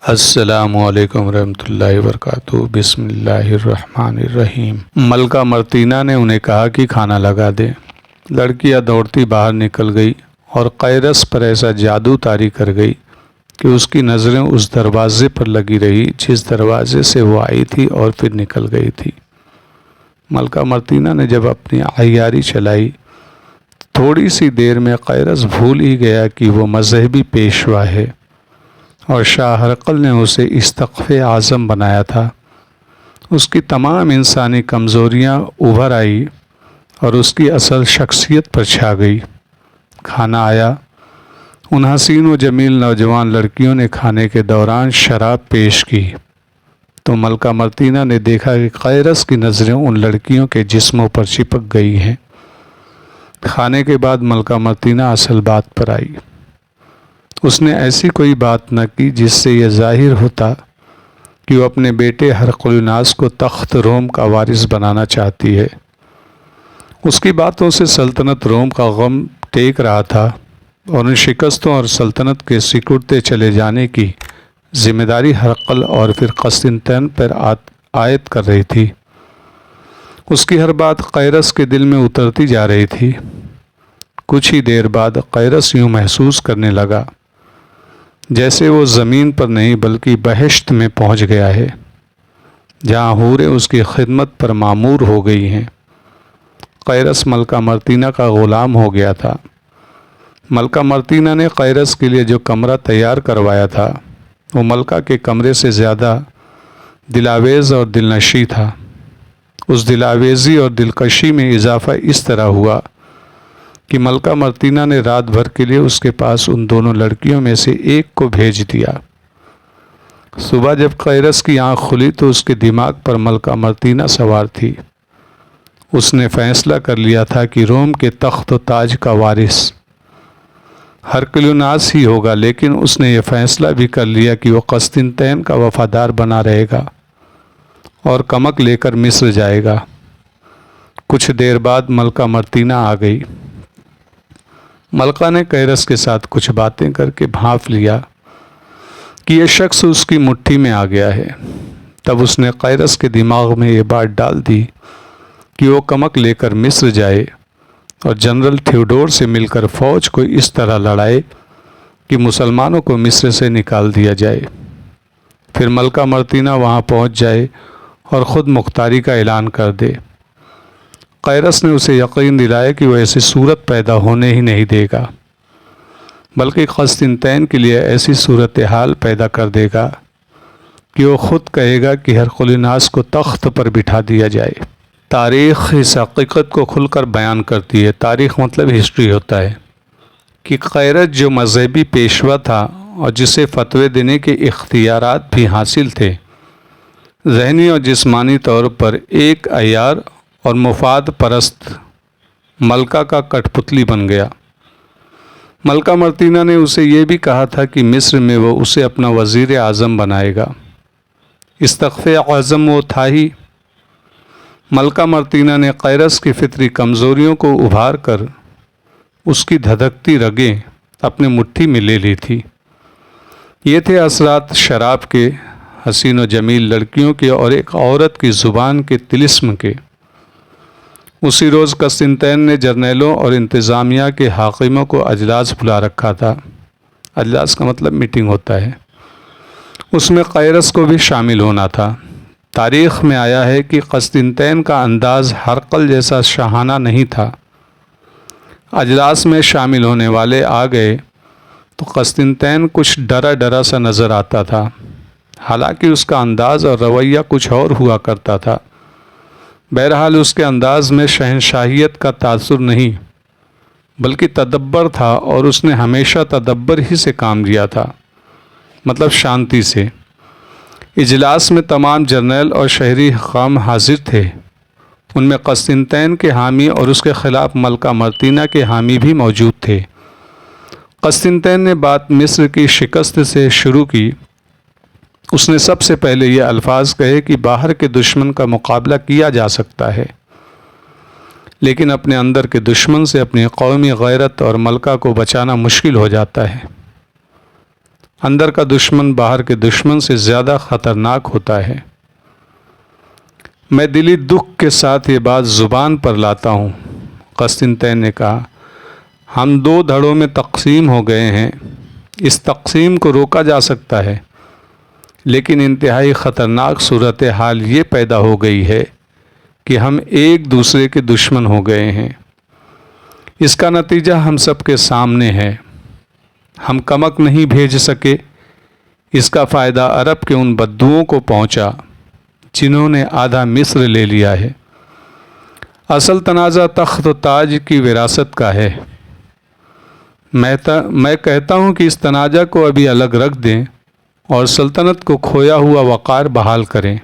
السلام علیکم ورحمۃ اللہ وبرکاتہ۔ بسم اللہ الرحمن الرحیم۔ ملکہ مرتینہ نے انہیں کہا کہ کھانا لگا دیں۔ لڑکیاں دوڑتی باہر نکل گئی اور قیرس پر ایسا جادو طاری کر گئی کہ اس کی نظریں اس دروازے پر لگی رہی جس دروازے سے وہ آئی تھی اور پھر نکل گئی تھی۔ ملکہ مرتینہ نے جب اپنی عیاری چلائی، تھوڑی سی دیر میں قیرس بھول ہی گیا کہ وہ مذہبی پیشوا ہے اور شاہ ہرقل نے اسے اسقف اعظم بنایا تھا۔ اس کی تمام انسانی کمزوریاں ابھر آئی اور اس کی اصل شخصیت پر چھا گئی۔ کھانا آیا۔ ان حسین و جمیل نوجوان لڑکیوں نے کھانے کے دوران شراب پیش کی تو ملکہ مرتینہ نے دیکھا کہ قیرس کی نظریں ان لڑکیوں کے جسموں پر چپک گئی ہیں۔ کھانے کے بعد ملکہ مرتینہ اصل بات پر آئی۔ اس نے ایسی کوئی بات نہ کی جس سے یہ ظاہر ہوتا کہ وہ اپنے بیٹے ہرقل کو تخت روم کا وارث بنانا چاہتی ہے۔ اس کی باتوں سے سلطنت روم کا غم ٹیک رہا تھا اور ان شکستوں اور سلطنت کے سکڑتے چلے جانے کی ذمہ داری ہرقل اور پھر قسطنطین پر عائد کر رہی تھی۔ اس کی ہر بات قیرس کے دل میں اترتی جا رہی تھی۔ کچھ ہی دیر بعد قیرس یوں محسوس کرنے لگا جیسے وہ زمین پر نہیں بلکہ بہشت میں پہنچ گیا ہے، جہاں حوریں اس کی خدمت پر مامور ہو گئی ہیں۔ قیرس ملکہ مرتینہ کا غلام ہو گیا تھا۔ ملکہ مرتینہ نے قیرس کے لیے جو کمرہ تیار کروایا تھا وہ ملکہ کے کمرے سے زیادہ دلاویز اور دلنشیں تھا۔ اس دلاویزی اور دلکشی میں اضافہ اس طرح ہوا کہ ملکہ مرتینہ نے رات بھر کے لیے اس کے پاس ان دونوں لڑکیوں میں سے ایک کو بھیج دیا۔ صبح جب قیرس کی آنکھ کھلی تو اس کے دماغ پر ملکہ مرتینہ سوار تھی۔ اس نے فیصلہ کر لیا تھا کہ روم کے تخت و تاج کا وارث ہرقل ہی ہوگا، لیکن اس نے یہ فیصلہ بھی کر لیا کہ وہ قسطنطین کا وفادار بنا رہے گا اور کمک لے کر مصر جائے گا۔ کچھ دیر بعد ملکہ مرتینہ آ گئی۔ ملکہ نے قیرس کے ساتھ کچھ باتیں کر کے بھانپ لیا کہ یہ شخص اس کی مٹھی میں آ گیا ہے۔ تب اس نے قیرس کے دماغ میں یہ بات ڈال دی کہ وہ کمک لے کر مصر جائے اور جنرل تھیوڈور سے مل کر فوج کو اس طرح لڑائے کہ مسلمانوں کو مصر سے نکال دیا جائے۔ پھر ملکہ مرتینہ وہاں پہنچ جائے اور خود مختاری کا اعلان کر دے۔ قیرس نے اسے یقین دلایا کہ وہ ایسی صورت پیدا ہونے ہی نہیں دے گا، بلکہ قسطنطین کے لیے ایسی صورتحال پیدا کر دے گا کہ وہ خود کہے گا کہ ہرقل کو تخت پر بٹھا دیا جائے۔ تاریخ اس حقیقت کو کھل کر بیان کرتی ہے، تاریخ مطلب ہسٹری ہوتا ہے، کہ قیرس جو مذہبی پیشوا تھا اور جسے فتوے دینے کے اختیارات بھی حاصل تھے، ذہنی اور جسمانی طور پر ایک عیار اور مفاد پرست ملکہ کا کٹ پتلی بن گیا۔ ملکہ مرتینہ نے اسے یہ بھی کہا تھا کہ مصر میں وہ اسے اپنا وزیر اعظم بنائے گا۔ اسقف اعظم وہ تھا ہی۔ ملکہ مرتینہ نے قیرس کی فطری کمزوریوں کو ابھار کر اس کی دھدکتی رگیں اپنے مٹھی میں لے لی تھی۔ یہ تھے اثرات شراب کے، حسین و جمیل لڑکیوں کے اور ایک عورت کی زبان کے طلسم کے۔ اسی روز قسطنطین نے جرنیلوں اور انتظامیہ کے حاکموں کو اجلاس بلا رکھا تھا۔ اجلاس کا مطلب میٹنگ ہوتا ہے۔ اس میں قیرس کو بھی شامل ہونا تھا۔ تاریخ میں آیا ہے کہ قسطنطین کا انداز ہرقل جیسا شاہانہ نہیں تھا۔ اجلاس میں شامل ہونے والے آ گئے تو قسطنطین کچھ ڈرا ڈرا سا نظر آتا تھا، حالانکہ اس کا انداز اور رویہ کچھ اور ہوا کرتا تھا۔ بہرحال اس کے انداز میں شہنشاہیت کا تاثر نہیں بلکہ تدبر تھا، اور اس نے ہمیشہ تدبر ہی سے کام لیا تھا، مطلب شانتی سے۔ اجلاس میں تمام جرنیل اور شہری حکام حاضر تھے۔ ان میں قسطنطین کے حامی اور اس کے خلاف ملکہ مرتینہ کے حامی بھی موجود تھے۔ قسطنطین نے بات مصر کی شکست سے شروع کی۔ اس نے سب سے پہلے یہ الفاظ کہے کہ باہر کے دشمن کا مقابلہ کیا جا سکتا ہے، لیکن اپنے اندر کے دشمن سے اپنی قومی غیرت اور ملکہ کو بچانا مشکل ہو جاتا ہے۔ اندر کا دشمن باہر کے دشمن سے زیادہ خطرناک ہوتا ہے۔ میں دلی دکھ کے ساتھ یہ بات زبان پر لاتا ہوں، قسطنطین نے کہا، ہم 2 دھڑوں میں تقسیم ہو گئے ہیں۔ اس تقسیم کو روکا جا سکتا ہے، لیکن انتہائی خطرناک صورتحال یہ پیدا ہو گئی ہے کہ ہم ایک دوسرے کے دشمن ہو گئے ہیں۔ اس کا نتیجہ ہم سب کے سامنے ہے۔ ہم کمک نہیں بھیج سکے۔ اس کا فائدہ عرب کے ان بدوؤں کو پہنچا جنہوں نے آدھا مصر لے لیا ہے۔ اصل تنازع تخت و تاج کی وراثت کا ہے۔ میں کہتا ہوں کہ اس تنازع کو ابھی الگ رکھ دیں اور سلطنت کو کھویا ہوا وقار بحال کریں۔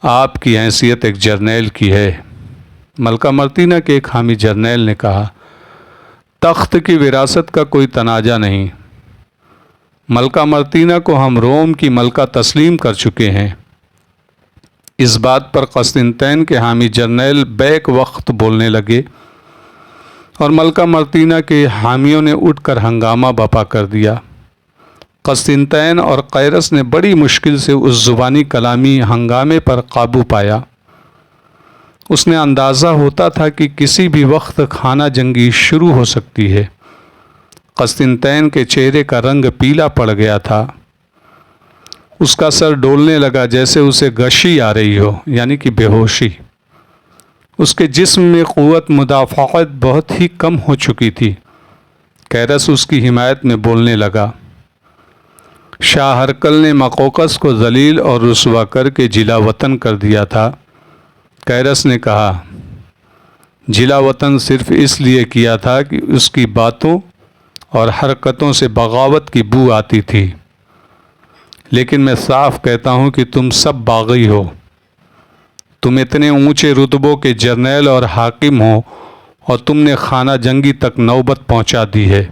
آپ کی حیثیت ایک جرنیل کی ہے، ملکہ مرتینہ کے ایک حامی جرنیل نے کہا۔ تخت کی وراثت کا کوئی تنازع نہیں۔ ملکہ مرتینہ کو ہم روم کی ملکہ تسلیم کر چکے ہیں۔ اس بات پر قسطنطین کے حامی جرنیل بیک وقت بولنے لگے اور ملکہ مرتینہ کے حامیوں نے اٹھ کر ہنگامہ برپا کر دیا۔ قسطنطین اور قیرس نے بڑی مشکل سے اس زبانی کلامی ہنگامے پر قابو پایا۔ اس نے اندازہ ہوتا تھا کہ کسی بھی وقت خانہ جنگی شروع ہو سکتی ہے۔ قسطنطین کے چہرے کا رنگ پیلا پڑ گیا تھا۔ اس کا سر ڈولنے لگا جیسے اسے غشی آ رہی ہو، یعنی کہ بے ہوشی۔ اس کے جسم میں قوت مدافعت بہت ہی کم ہو چکی تھی۔ قیرس اس کی حمایت میں بولنے لگا۔ شاہ ہرقل نے مقوقس کو ذلیل اور رسوا کر کے جلا وطن کر دیا تھا۔ قیرس نے کہا، جلا وطن صرف اس لیے کیا تھا کہ اس کی باتوں اور حرکتوں سے بغاوت کی بو آتی تھی، لیکن میں صاف کہتا ہوں کہ تم سب باغی ہو۔ تم اتنے اونچے رتبوں کے جرنیل اور حاکم ہو اور تم نے خانہ جنگی تک نوبت پہنچا دی ہے۔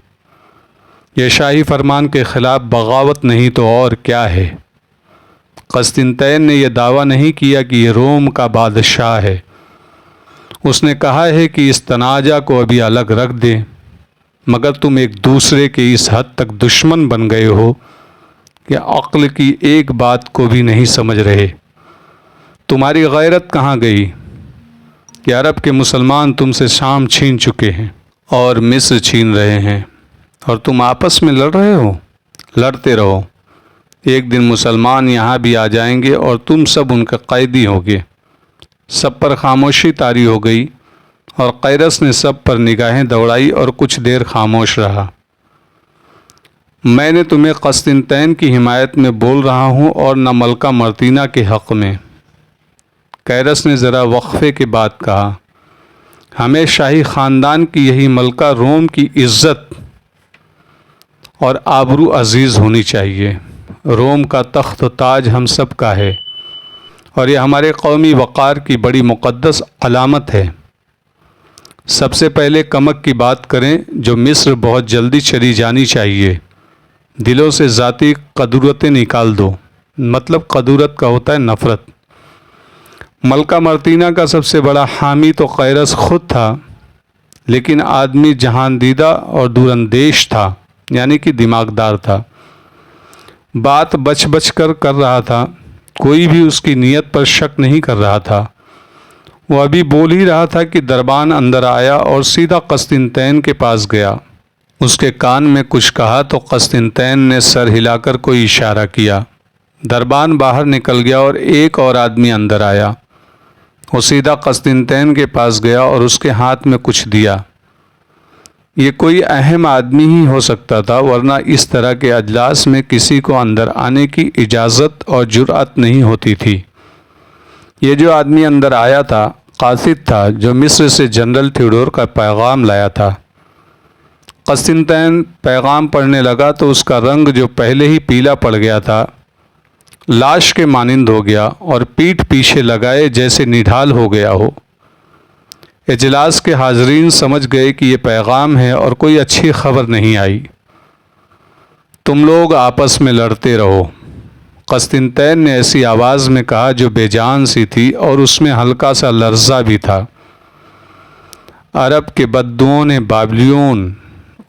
یہ شاہی فرمان کے خلاف بغاوت نہیں تو اور کیا ہے؟ قسطنطین نے یہ دعویٰ نہیں کیا کہ یہ روم کا بادشاہ ہے۔ اس نے کہا ہے کہ اس تنازع کو ابھی الگ رکھ دیں، مگر تم ایک دوسرے کے اس حد تک دشمن بن گئے ہو کہ عقل کی ایک بات کو بھی نہیں سمجھ رہے۔ تمہاری غیرت کہاں گئی کہ عرب کے مسلمان تم سے شام چھین چکے ہیں اور مصر چھین رہے ہیں، اور تم آپس میں لڑ رہے ہو؟ لڑتے رہو، ایک دن مسلمان یہاں بھی آ جائیں گے اور تم سب ان کے قیدی ہوگے۔ سب پر خاموشی طاری ہو گئی اور قیرس نے سب پر نگاہیں دوڑائی اور کچھ دیر خاموش رہا۔ میں نے تمہیں قسطنطین کی حمایت میں بول رہا ہوں اور نہ ملکہ مرتینہ کے حق میں۔ قیرس نے ذرا وقفے کے بعد کہا، ہمیں شاہی خاندان کی یہی ملکہ روم کی عزت اور آبرو عزیز ہونی چاہیے۔ روم کا تخت و تاج ہم سب کا ہے اور یہ ہمارے قومی وقار کی بڑی مقدس علامت ہے۔ سب سے پہلے کمک کی بات کریں جو مصر بہت جلدی چلی جانی چاہیے۔ دلوں سے ذاتی قدورتیں نکال دو، مطلب قدورت کا ہوتا ہے نفرت۔ ملکہ مرتینہ کا سب سے بڑا حامی تو قیرس خود تھا، لیکن آدمی جہان دیدہ اور دور اندیش تھا، یعنی کہ دماغدار تھا۔ بات بچ بچ کر رہا تھا، کوئی بھی اس کی نیت پر شک نہیں کر رہا تھا۔ وہ ابھی بول ہی رہا تھا کہ دربان اندر آیا اور سیدھا قسطنطین کے پاس گیا۔ اس کے کان میں کچھ کہا تو قسطنطین نے سر ہلا کر کوئی اشارہ کیا۔ دربان باہر نکل گیا اور ایک اور آدمی اندر آیا۔ وہ سیدھا قسطنطین کے پاس گیا اور اس کے ہاتھ میں کچھ دیا۔ یہ کوئی اہم آدمی ہی ہو سکتا تھا، ورنہ اس طرح کے اجلاس میں کسی کو اندر آنے کی اجازت اور جرأت نہیں ہوتی تھی۔ یہ جو آدمی اندر آیا تھا قاصد تھا، جو مصر سے جنرل تھیوڈور کا پیغام لایا تھا۔ قسطنطین پیغام پڑھنے لگا تو اس کا رنگ جو پہلے ہی پیلا پڑ گیا تھا لاش کے مانند ہو گیا اور پیٹھ پیچھے لگائے جیسے نڈھال ہو گیا ہو۔ اجلاس کے حاضرین سمجھ گئے کہ یہ پیغام ہے اور کوئی اچھی خبر نہیں آئی۔ تم لوگ آپس میں لڑتے رہو، قسطنطین نے ایسی آواز میں کہا جو بے جان سی تھی اور اس میں ہلکا سا لرزہ بھی تھا۔ عرب کے بدوؤں نے بابلیون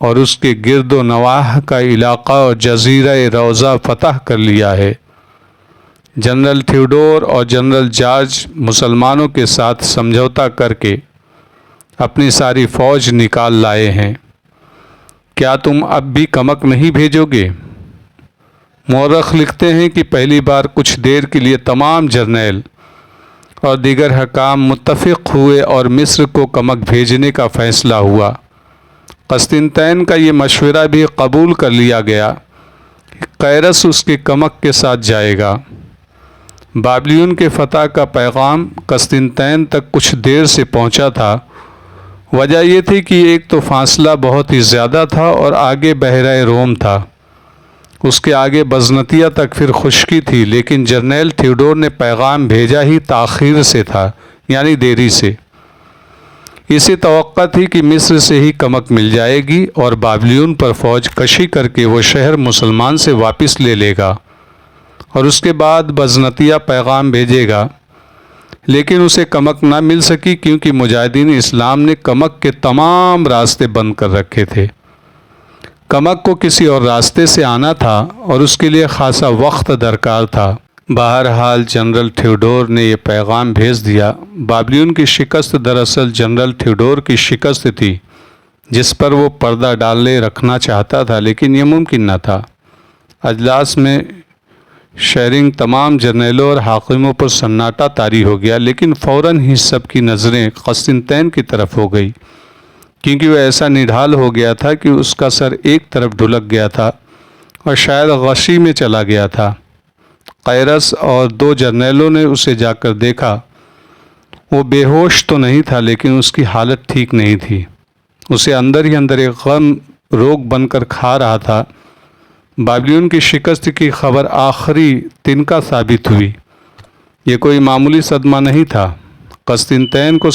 اور اس کے گرد و نواح کا علاقہ اور جزیرہ روضہ فتح کر لیا ہے۔ جنرل تھیوڈور اور جنرل جارج مسلمانوں کے ساتھ سمجھوتا کر کے اپنی ساری فوج نکال لائے ہیں۔ کیا تم اب بھی کمک نہیں بھیجو گے؟ مورخ لکھتے ہیں کہ پہلی بار کچھ دیر کے لیے تمام جرنیل اور دیگر حکام متفق ہوئے اور مصر کو کمک بھیجنے کا فیصلہ ہوا۔ قسطنطین کا یہ مشورہ بھی قبول کر لیا گیا کہ قیرس اس کے کمک کے ساتھ جائے گا۔ بابلیون کے فتح کا پیغام قسطنطین تک کچھ دیر سے پہنچا تھا۔ وجہ یہ تھی کہ ایک تو فاصلہ بہت ہی زیادہ تھا اور آگے بحیرہ روم تھا، اس کے آگے بزنطیہ تک پھر خشکی تھی، لیکن جنرل تھیوڈور نے پیغام بھیجا ہی تاخیر سے تھا، یعنی دیری سے۔ اسے توقع تھی کہ مصر سے ہی کمک مل جائے گی اور بابلیون پر فوج کشی کر کے وہ شہر مسلمان سے واپس لے لے گا اور اس کے بعد بزنطیہ پیغام بھیجے گا، لیکن اسے کمک نہ مل سکی کیونکہ مجاہدین اسلام نے کمک کے تمام راستے بند کر رکھے تھے۔ کمک کو کسی اور راستے سے آنا تھا اور اس کے لیے خاصا وقت درکار تھا۔ بہرحال جنرل تھیوڈور نے یہ پیغام بھیج دیا۔ بابلیون کی شکست دراصل جنرل تھیوڈور کی شکست تھی، جس پر وہ پردہ ڈالے رکھنا چاہتا تھا، لیکن یہ ممکن نہ تھا۔ اجلاس میں شیرنگ تمام جرنیلوں اور حاکموں پر سناٹا طاری ہو گیا، لیکن فوراً ہی سب کی نظریں قسطنطین کی طرف ہو گئی، کیونکہ وہ ایسا نڈھال ہو گیا تھا کہ اس کا سر ایک طرف ڈھلک گیا تھا اور شاید غشی میں چلا گیا تھا۔ قیرس اور 2 جرنیلوں نے اسے جا کر دیکھا۔ وہ بے ہوش تو نہیں تھا، لیکن اس کی حالت ٹھیک نہیں تھی۔ اسے اندر ہی اندر ایک غم روگ بن کر کھا رہا تھا۔ بابلیون کی شکست کی خبر آخری تنکا ثابت ہوئی۔ یہ کوئی معمولی صدمہ نہیں تھا۔ قسطنطین کو